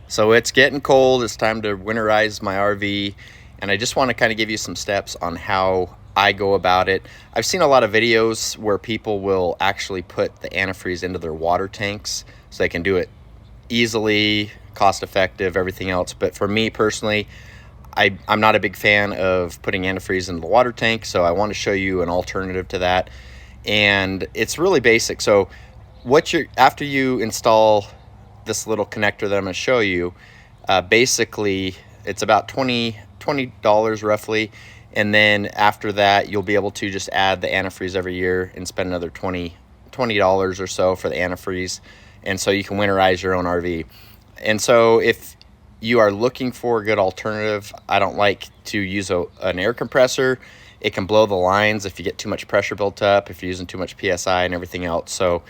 So it's getting cold, it's time to winterize my RV, and I just want to kind of give you some steps on how I go about it. I've seen a lot of videos where people will actually put the antifreeze into their water tanks so they can do it easily, cost effective, everything else. But for me personally, I'm not a big fan of putting antifreeze in the water tank, so I want to show you an alternative to that. And it's really basic. So after you install this little connector that I'm going to show you, basically it's about $20 roughly, and then after that you'll be able to just add the antifreeze every year and spend another $20 or so for the antifreeze, and so you can winterize your own RV. And so if you are looking for a good alternative, I don't like to use an air compressor. It can blow the lines if you get too much pressure built up, if you're using too much PSI and everything else. So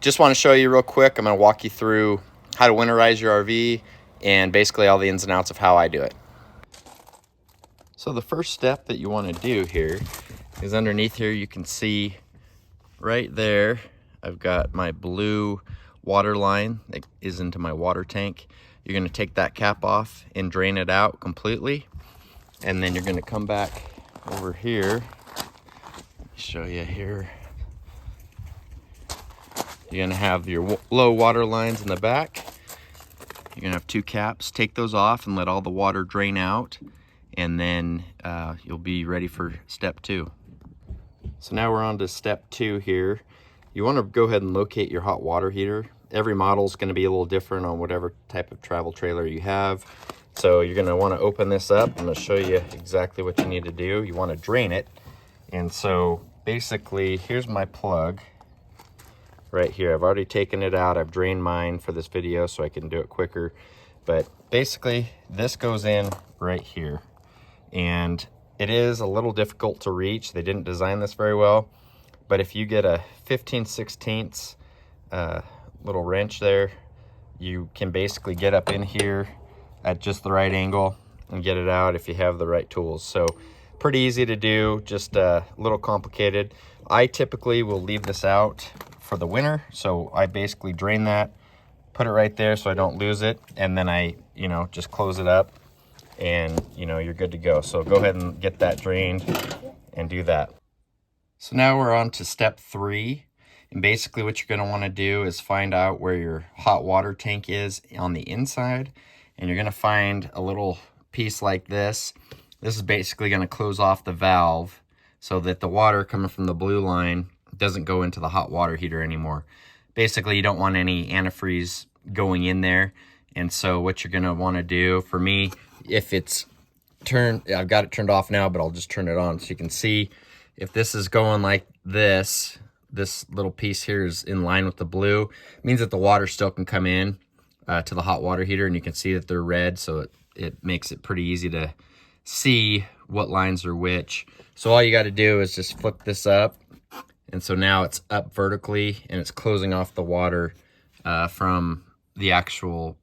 just want to show you real quick. I'm going to walk you through how to winterize your RV and basically all the ins and outs of how I do it. So the first step that you want to do here is underneath here you can see right there I've got my blue water line that is into my water tank. You're going to take that cap off and drain it out completely, and then you're going to come back over here. Let me show you here. You're going to have your low water lines in the back. You're going to have two caps. Take those off and let all the water drain out, and then you'll be ready for step 2. So now we're on to step 2 here. You want to go ahead and locate your hot water heater. Every model is going to be a little different on whatever type of travel trailer you have. So you're going to want to open this up. I'm going to show you exactly what you need to do. You want to drain it. And so basically, here's my plug right here. I've already taken it out. I've drained mine for this video so I can do it quicker. But basically, this goes in right here. And it is a little difficult to reach. They didn't design this very well. But if you get a 15/16 little wrench there, you can basically get up in here at just the right angle and get it out if you have the right tools. So pretty easy to do, just a little complicated. I typically will leave this out for the winter, so I basically drain that, put it right there so I don't lose it, and then I just close it up, and you're good to go. So go ahead and get that drained and do that. So now we're on to step 3. And basically what you're going to want to do is find out where your hot water tank is on the inside. And you're going to find a little piece like this. This is basically going to close off the valve so that the water coming from the blue line doesn't go into the hot water heater anymore. Basically, you don't want any antifreeze going in there. And so what you're going to want to do, for me, if it's turned, I've got it turned off now, but I'll just turn it on so you can see if this is going like this little piece here is in line with the blue. It means that the water still can come in to the hot water heater, and you can see that they're red, so it makes it pretty easy to see what lines are which. So all you got to do is just flip this up, and so now it's up vertically and it's closing off the water from the actual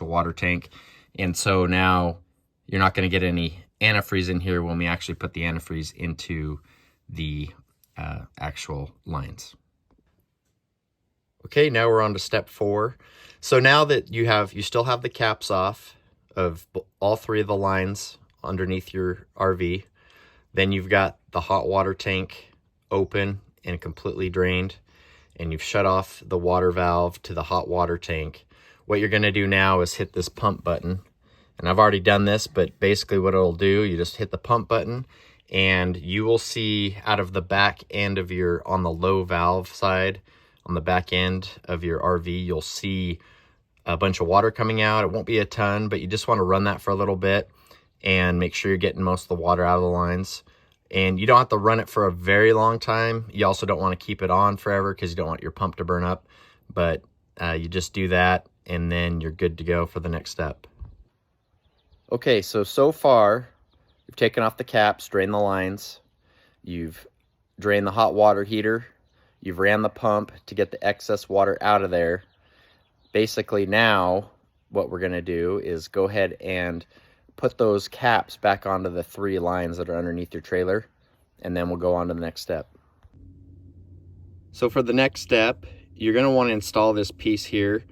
water tank. And so now you're not going to get any antifreeze in here when we actually put the antifreeze into the actual lines. Okay, now we're on to step 4. So now that you still have the caps off of all 3 of the lines underneath your RV, then you've got the hot water tank open and completely drained, and you've shut off the water valve to the hot water tank. What you're going to do now is hit this pump button. And I've already done this, but basically what it'll do, you just hit the pump button, and you will see out of the back end of on the low valve side, on the back end of your RV, you'll see a bunch of water coming out. It won't be a ton, but you just want to run that for a little bit and make sure you're getting most of the water out of the lines. And you don't have to run it for a very long time. You also don't want to keep it on forever because you don't want your pump to burn up. But you just do that, and then you're good to go for the next step. Okay, so far, you've taken off the caps, drained the lines, you've drained the hot water heater, you've ran the pump to get the excess water out of there. Basically now, what we're going to do is go ahead and put those caps back onto the 3 lines that are underneath your trailer, and then we'll go on to the next step. So for the next step, you're going to want to install this piece here.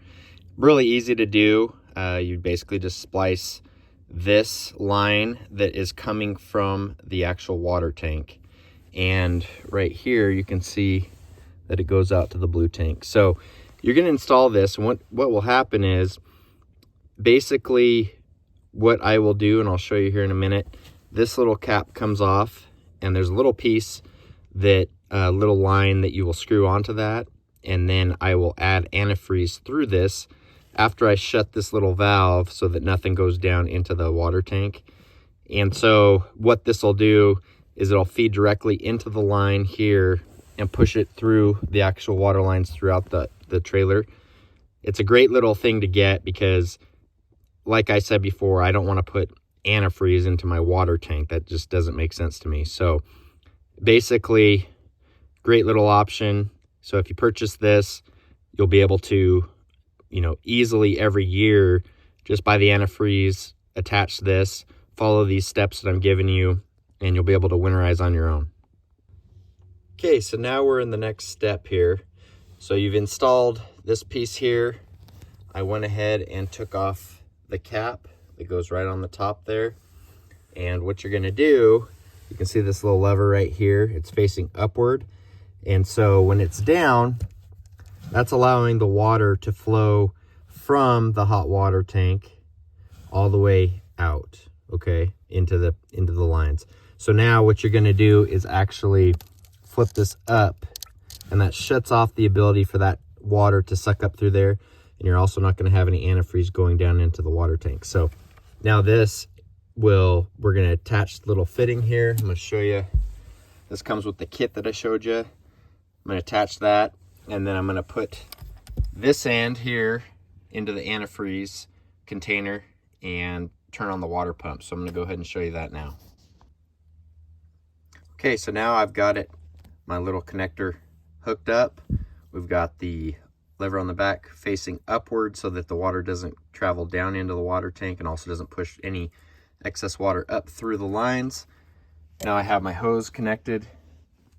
Really easy to do. You basically just splice this line that is coming from the actual water tank, and right here you can see that it goes out to the blue tank. So you're going to install this, and what will happen is basically what I will do, and I'll show you here in a minute, this little cap comes off, and there's a little piece that little line that you will screw onto that, and then I will add antifreeze through this after I shut this little valve so that nothing goes down into the water tank. And so what this will do is it'll feed directly into the line here and push it through the actual water lines throughout the trailer. It's a great little thing to get because, like I said before, I don't want to put antifreeze into my water tank. That just doesn't make sense to me. So basically, great little option. So if you purchase this, you'll be able to, easily every year just buy the antifreeze, attach this, follow these steps that I'm giving you, and you'll be able to winterize on your own. Okay, so now we're in the next step here. So you've installed this piece here. I went ahead and took off the cap that goes right on the top there. And what you're gonna do, you can see this little lever right here, it's facing upward. And so when it's down, that's allowing the water to flow from the hot water tank all the way out, okay, into the lines. So now what you're gonna do is actually flip this up, and that shuts off the ability for that water to suck up through there, and you're also not gonna have any antifreeze going down into the water tank. So now we're gonna attach the little fitting here. I'm gonna show you. This comes with the kit that I showed you. I'm gonna attach that, and then I'm gonna put this end here into the antifreeze container and turn on the water pump. So I'm gonna go ahead and show you that now. Okay, so now I've got my little connector hooked up. We've got the lever on the back facing upward so that the water doesn't travel down into the water tank and also doesn't push any excess water up through the lines. Now I have my hose connected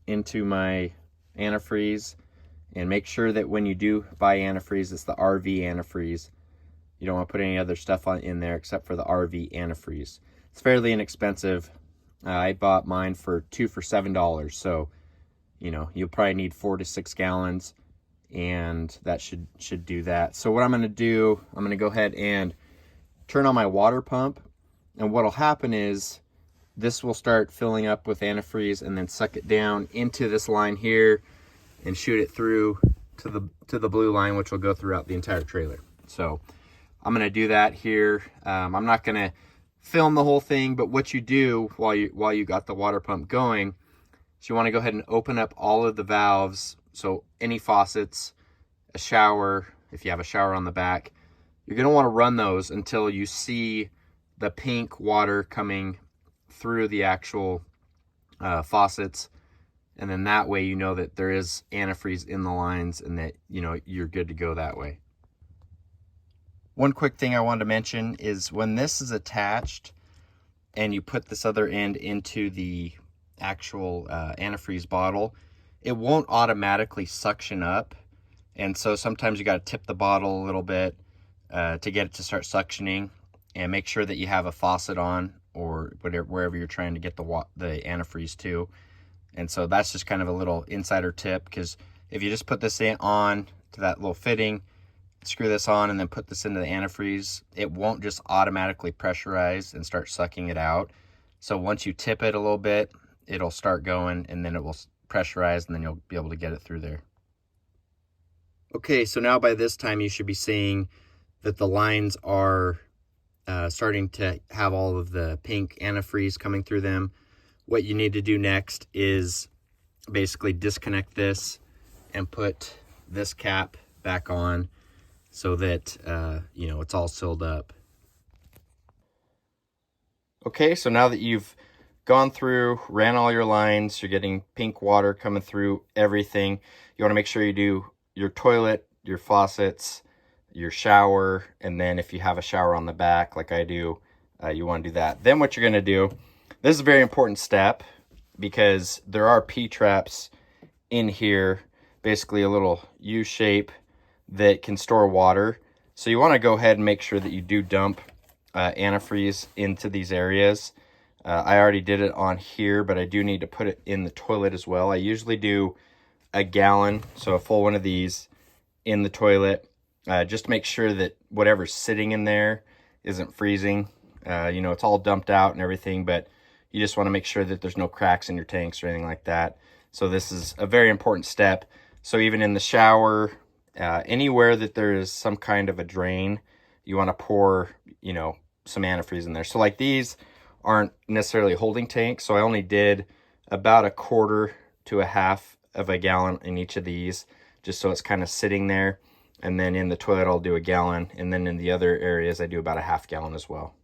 into my antifreeze, and make sure that when you do buy antifreeze, it's the RV antifreeze. You don't want to put any other stuff in there except for the RV antifreeze. It's fairly inexpensive. I bought mine for $2 for $7, so you'll probably need 4 to 6 gallons, and that should do that. So what I'm going to do, I'm going to go ahead and turn on my water pump, and what'll happen is this will start filling up with antifreeze and then suck it down into this line here and shoot it through to the blue line, which will go throughout the entire trailer. So I'm going to do that here. I'm not going to film the whole thing, but what you do while you got the water pump going is you want to go ahead and open up all of the valves. So any faucets, a shower, if you have a shower on the back, you're going to want to run those until you see the pink water coming through the actual faucets, and then that way you know that there is antifreeze in the lines and that you're good to go that way. One quick thing I wanted to mention is when this is attached and you put this other end into the actual antifreeze bottle, it won't automatically suction up, and so sometimes you got to tip the bottle a little bit to get it to start suctioning, and make sure that you have a faucet on or wherever you're trying to get the antifreeze to. And so that's just kind of a little insider tip, because if you just put this on to that little fitting, screw this on, and then put this into the antifreeze, it won't just automatically pressurize and start sucking it out. So once you tip it a little bit, it'll start going, and then it will pressurize, and then you'll be able to get it through there. Okay, so now by this time you should be seeing that the lines are starting to have all of the pink antifreeze coming through them. What you need to do next is basically disconnect this and put this cap back on so that it's all sealed up. Okay, so now that you've gone through, ran all your lines, you're getting pink water coming through everything, you want to make sure you do your toilet, your faucets, your shower, and then if you have a shower on the back like I do, you want to do that. Then what you're going to do, this is a very important step because there are P-traps in here, basically a little U shape that can store water. So you want to go ahead and make sure that you do dump antifreeze into these areas. I already did it on here, but I do need to put it in the toilet as well. I usually do a gallon, so a full one of these in the toilet, just to make sure that whatever's sitting in there isn't freezing. You know, it's all dumped out and everything, but you just want to make sure that there's no cracks in your tanks or anything like that. So this is a very important step. So even in the shower, anywhere that there is some kind of a drain, you want to pour, you know, some antifreeze in there. So like these aren't necessarily holding tanks, so I only did about 1/4 to 1/2 of a gallon in each of these, just so it's kind of sitting there. And then in the toilet I'll do a gallon, and then in the other areas I do about 1/2 gallon as well.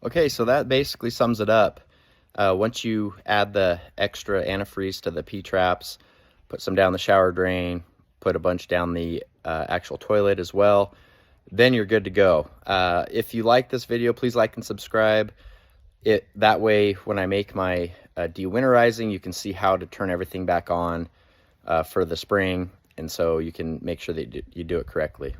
Okay, so that basically sums it up. Once you add the extra antifreeze to the P-traps, put some down the shower drain, put a bunch down the actual toilet as well, then you're good to go. If you like this video, please like and subscribe. That way, when I make my de-winterizing, you can see how to turn everything back on for the spring, and so you can make sure that you do it correctly.